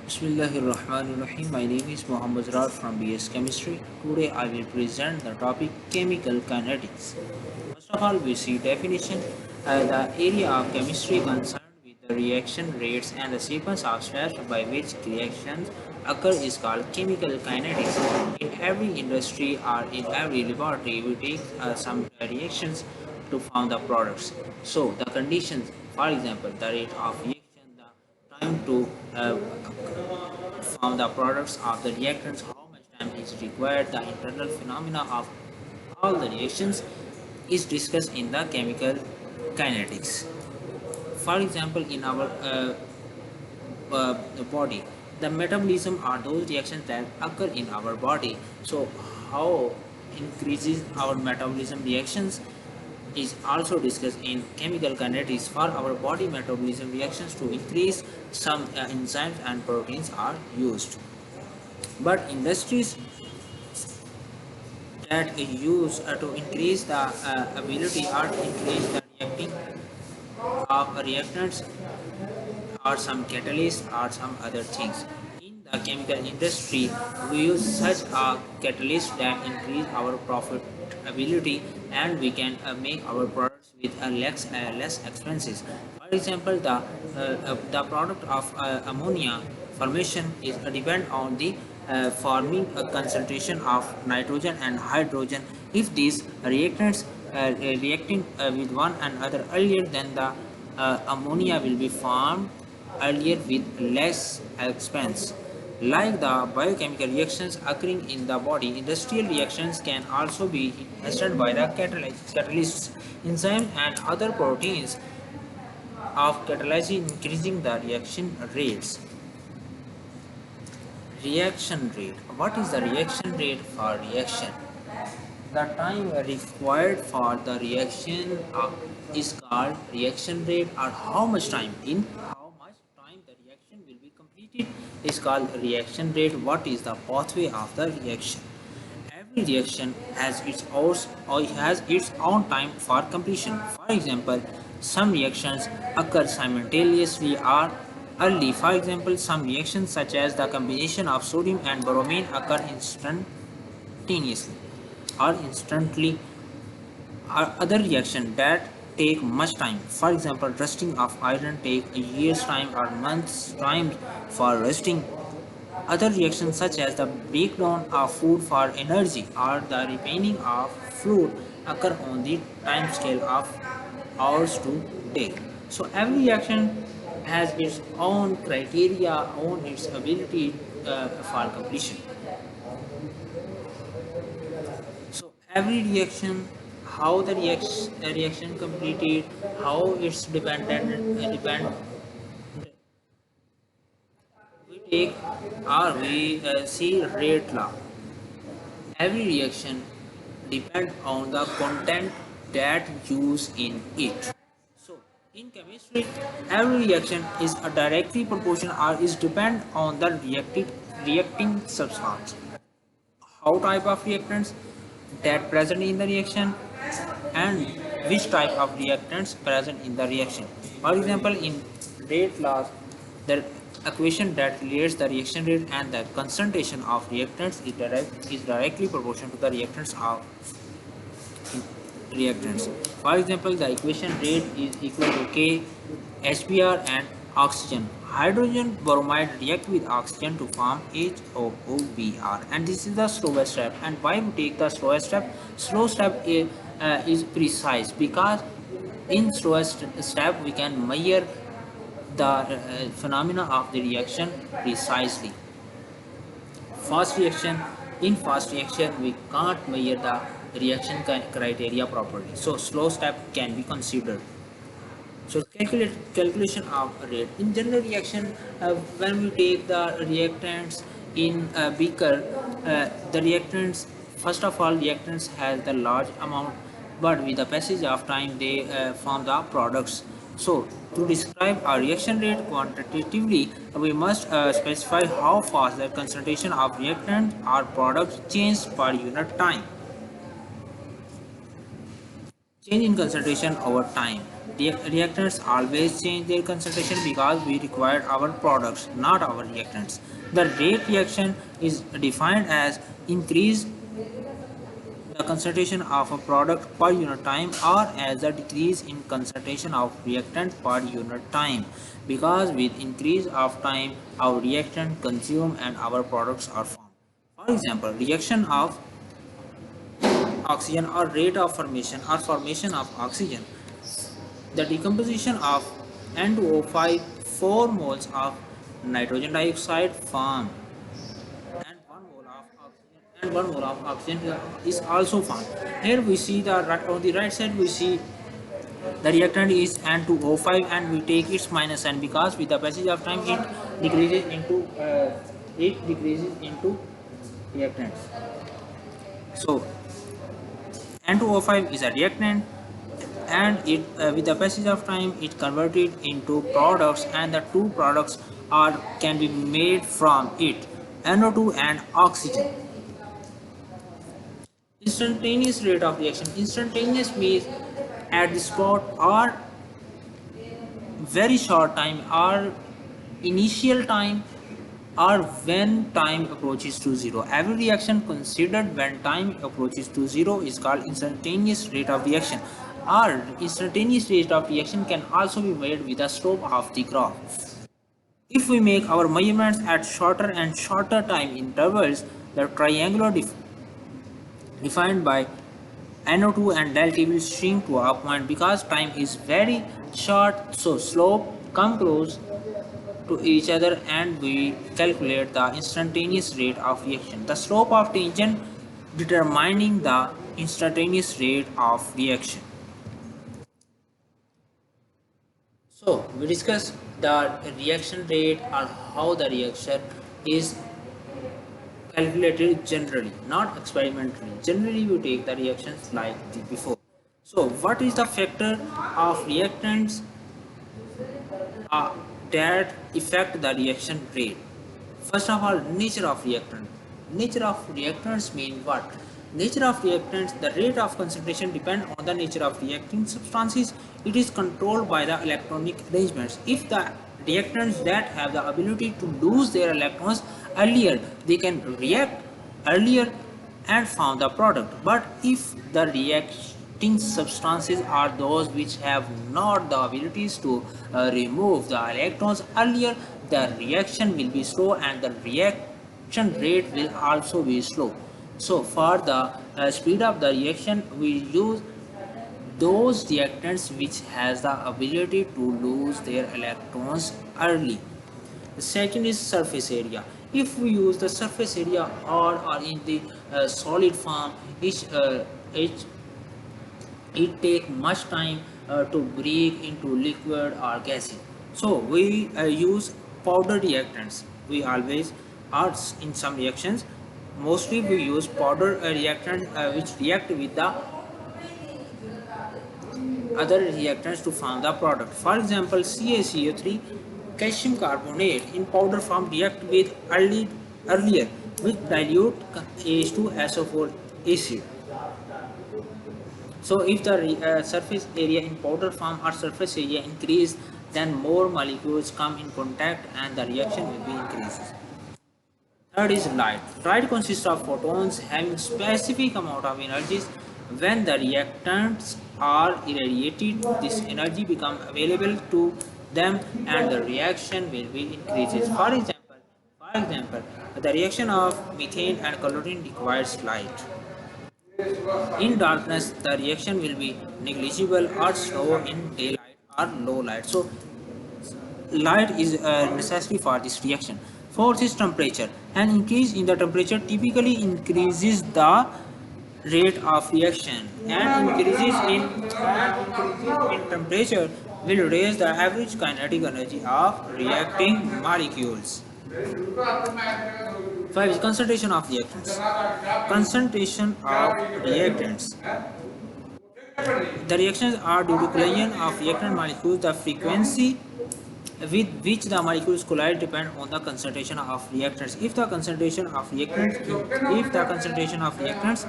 Bismillahirrahmanirrahim. My name is Mohammad Rar from BS Chemistry. Today I will present the topic chemical kinetics. First of all, we see definition. The area of chemistry concerned with the reaction rates and the sequence of steps by which reactions occur is called chemical kinetics. In every industry or in every laboratory, we take some reactions to form the products. So the conditions, for example, the rate of reaction, the time to form the products of the reactants, how much time is required, the internal phenomena of all the reactions is discussed in the chemical kinetics. For example, in our body, the metabolism are those reactions that occur in our body. So how increases our metabolism reactions is also discussed in chemical kinetics. For our body metabolism reactions to increase, some enzymes and proteins are used, but industries that use to increase the ability or to increase the reacting of reactants or some catalyst or some other things. In the chemical industry, we use such a catalyst that increase our profitability, and we can make our products with less expenses. For example, the product of ammonia formation is depend on the forming a concentration of nitrogen and hydrogen. If these reactants reacting with one another earlier, then the ammonia will be formed earlier with less expense. Like the biochemical reactions occurring in the body, industrial reactions can also be hastened by the catalysts, enzymes, and other proteins of catalyzing, increasing the reaction rates. Reaction rate. What is the reaction rate for reaction? The time required for the reaction is called reaction rate, or how much time in how much time the reaction will be completed is called reaction rate. What is the pathway of the reaction? Every reaction has its own time for completion. For example, some reactions occur simultaneously or early. For example, some reactions such as the combination of sodium and bromine occur instantaneously or instantly, are other reactions that take much time. For example, rusting of iron take a year's time or months time for rusting. Other reactions such as the breakdown of food for energy or the refining of fruit occur on the time scale of hours to day. So every reaction has its own criteria, own its ability for completion. So every reaction, how the reaction completed, how it's depend. We take or we see rate law. Every reaction depends on the content that used in it. So in chemistry, every reaction is a directly proportional or is depend on the reacting substance. How type of reactants that present in the reaction, and which type of reactants present in the reaction. For example, in rate laws, the equation that relates the reaction rate and the concentration of reactants is directly proportional to the reactants of reactants. For example, the equation rate is equal to K HBr and oxygen. Hydrogen bromide react with oxygen to form HOOBr, and this is the slowest step. And why we take the slowest step? Slow step is precise because in slowest step we can measure the phenomena of the reaction precisely. Fast reaction, in fast reaction we can't measure the reaction criteria properly, so slow step can be considered. So calculation of rate in general reaction, when we take the reactants in a beaker, the reactants, first of all reactants has the large amount, but with the passage of time they form the products. So to describe a reaction rate quantitatively, we must specify how fast the concentration of reactant or products change per unit time. Change in concentration over time. Reactants always change their concentration because we require our products, not our reactants. The rate reaction is defined as increase the concentration of a product per unit time or as a decrease in concentration of reactant per unit time, because with increase of time our reactant consume and our products are formed. For example, reaction of oxygen or rate of formation of oxygen. The decomposition of N2O5, 4 moles of nitrogen dioxide form and 1 mole of oxygen is also found. Here we see on the right side we see the reactant is N2O5 and we take its minus n because with the passage of time it decreases into reactants. So N2O5 is a reactant and it with the passage of time it converted into products and the two products are can be made from it, NO2 and oxygen. Instantaneous rate of reaction. Instantaneous means at the spot or very short time or initial time or when time approaches to zero. Every reaction considered when time approaches to zero is called instantaneous rate of reaction. Or instantaneous rate of reaction can also be made with the slope of the graph. If we make our measurements at shorter and shorter time intervals, the triangular defined by NO2 and delta will shrink to a point because time is very short, so slope come close to each other and we calculate the instantaneous rate of reaction. The slope of tangent determining the instantaneous rate of reaction. So we discuss the reaction rate or how the reaction is calculated generally, not experimentally. Generally, we take the reactions like the before. So, what is the factor of reactants uh, that affect the reaction rate? First of all, nature of reactant. Nature of reactants mean what? Nature of reactants, the rate of concentration depend on the nature of reacting substances. It is controlled by the electronic arrangements. If the reactants that have the ability to lose their electrons earlier, they can react earlier and form the product. But if the reacting substances are those which have not the abilities to remove the electrons earlier, the reaction will be slow and the reaction rate will also be slow. So for the speed of the reaction, we use those reactants which has the ability to lose their electrons early. The second is surface area. If we use the surface area or in the solid form, it take much time to break into liquid or gases. So we use powder reactants. We always are in some reactions. Mostly we use powder reactant which react with the other reactants to form the product. For example, CaCO3 calcium carbonate in powder form react with earlier with dilute H2SO4 acid. So if the surface area in powder form or surface area increase, then more molecules come in contact and the reaction will be increases. Third is light. Light consists of photons having specific amount of energies. When the reactants are irradiated, this energy becomes available to them and the reaction will be increases. For example, the reaction of methane and chlorine requires light. In darkness, the reaction will be negligible or slow in daylight or low light. So, light is necessary for this reaction. Fourth is temperature. An increase in the temperature typically increases the rate of reaction, and increases in temperature will raise the average kinetic energy of reacting molecules. 5 is concentration of reactants. Concentration of reactants. The reactions are due to collision of reactant molecules. The frequency with which the molecules collide depend on the concentration of reactants. If the concentration of reactants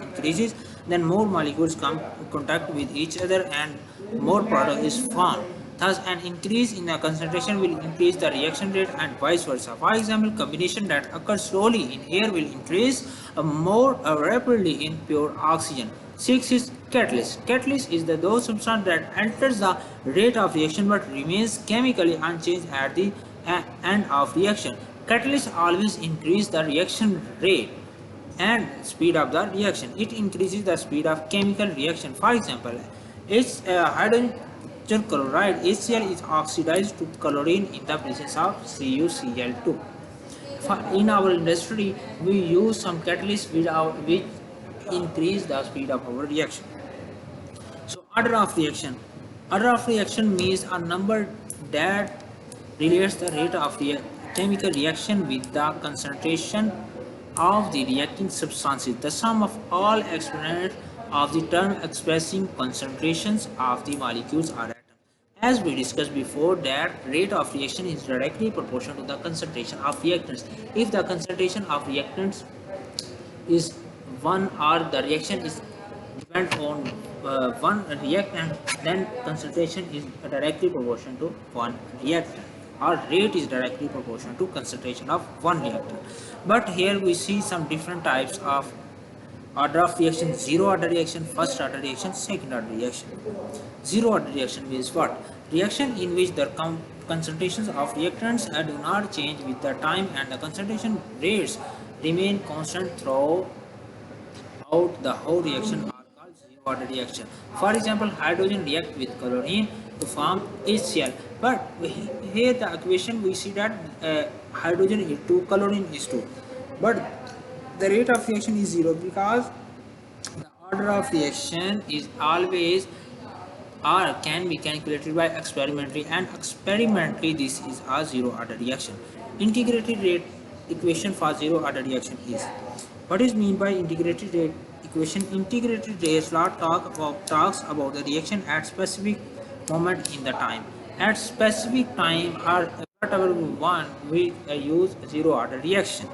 increases, then more molecules come in contact with each other and more product is formed. Thus, an increase in the concentration will increase the reaction rate and vice versa. For example, combination that occurs slowly in air will increase more rapidly in pure oxygen. 6 is catalyst. Catalyst is the those substance that alters the rate of reaction but remains chemically unchanged at the end of reaction. Catalyst always increase the reaction rate and speed of the reaction. It increases the speed of chemical reaction. For example, hydrogen chloride HCl is oxidized to chlorine in the presence of CuCl2. In our industry, we use some catalysts which increase the speed of our reaction. So order of reaction. Order of reaction means a number that relates the rate of chemical reaction with the concentration of the reacting substances. The sum of all exponents of the term expressing concentrations of the molecules or atoms. As we discussed before, that rate of reaction is directly proportional to the concentration of reactants. If the concentration of reactants is one or the reaction is depend on one reactant, then concentration is directly proportional to one reactant, or rate is directly proportional to concentration of one reactant. But here we see some different types of order of reaction: zero order reaction, first order reaction, second order reaction. Zero order reaction means what? Reaction in which the concentrations of reactants do not change with the time and the concentration rates remain constant throughout the whole reaction are called zero order reaction. For example, hydrogen react with chlorine to form HCl. But here the equation we see that hydrogen is 2, chlorine is 2. But the rate of reaction is 0 because the order of reaction is always or can be calculated by experimentally, and experimentally this is a zero order reaction. Integrated rate equation for zero order reaction is, what is mean by integrated rate equation? Integrated rate law talks about the reaction at specific moment in the time. At specific time or whatever we want, we use zero order reaction.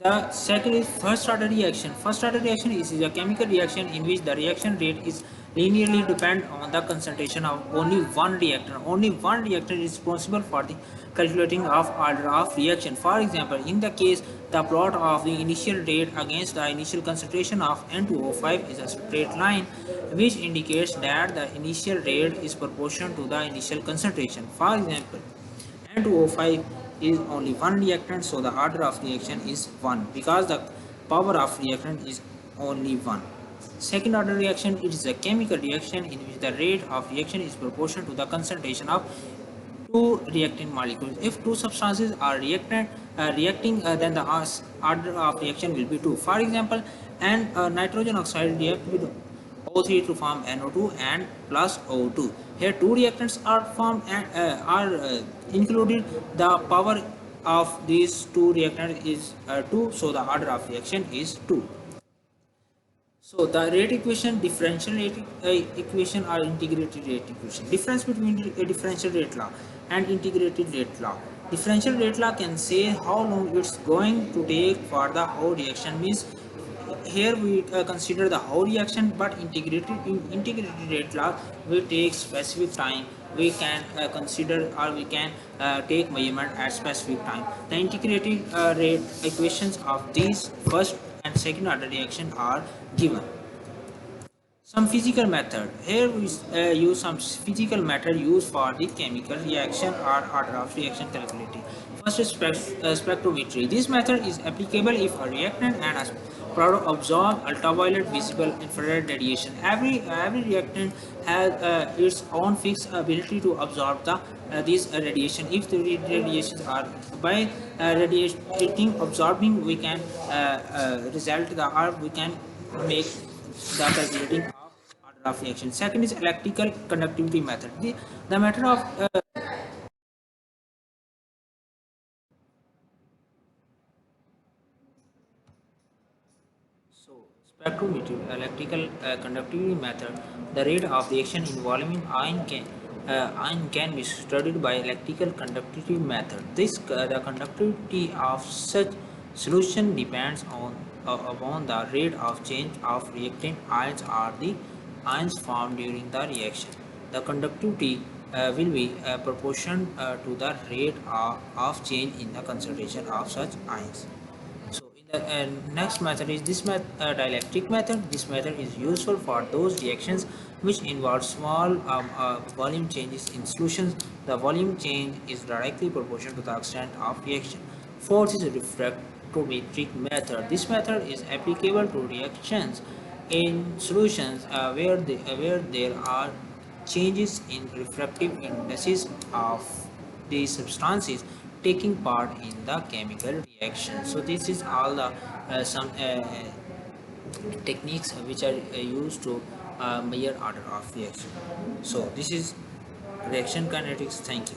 The second is first order reaction. First order reaction is a chemical reaction in which the reaction rate is linearly depend on the concentration of only one reactant. Only one reactant is responsible for the calculating of order of reaction. For example, in the case the plot of the initial rate against the initial concentration of N2O5 is a straight line which indicates that the initial rate is proportional to the initial concentration. For example, N2O5 is only one reactant, so the order of reaction is 1 because the power of reactant is only 1. Second order reaction, it is a chemical reaction in which the rate of reaction is proportional to the concentration of two reactant molecules. If two substances are reacting, then the order of reaction will be 2. For example, and nitrogen oxide react with O3 to form NO2 and plus O2. Here two reactants are formed and are included. The power of these two reactants is 2, so the order of reaction is 2. So the rate equation, differential rate equation or integrated rate equation. Difference between a differential rate law and integrated rate law. Differential rate law can say how long it's going to take for the whole reaction. Means here we consider the whole reaction, but integrated rate law will take specific time. We can consider or we can take measurement at specific time. The integrated rate equations of these first and second order reaction are given. Some physical method. Here we use some physical method used for the chemical reaction or order of reaction calculating. First is spectrometry. This method is applicable if a reactant and a product absorb ultraviolet, visible, infrared radiation. Every reactant has its own fixed ability to absorb these radiation. If the radiations are by radiating absorbing, we can result the or we can make the calculating of order of reaction. Second is electrical conductivity method. The method of spectrometry, electrical conductivity method. The rate of reaction involving ion can be studied by electrical conductivity method. The conductivity of such solution depends on upon the rate of change of reactant ions or the ions formed during the reaction. The conductivity will be proportional to the rate of change in the concentration of such ions. So in the next method is this dielectric method. This method is useful for those reactions which involve small volume changes in solutions. The volume change is directly proportional to the extent of reaction. Fourth is refractometric method. This method is applicable to reactions in solutions where there are changes in refractive indices of these substances taking part in the chemical reaction. So this is all the some techniques which are used to measure order of reaction. So this is reaction kinetics. Thank you.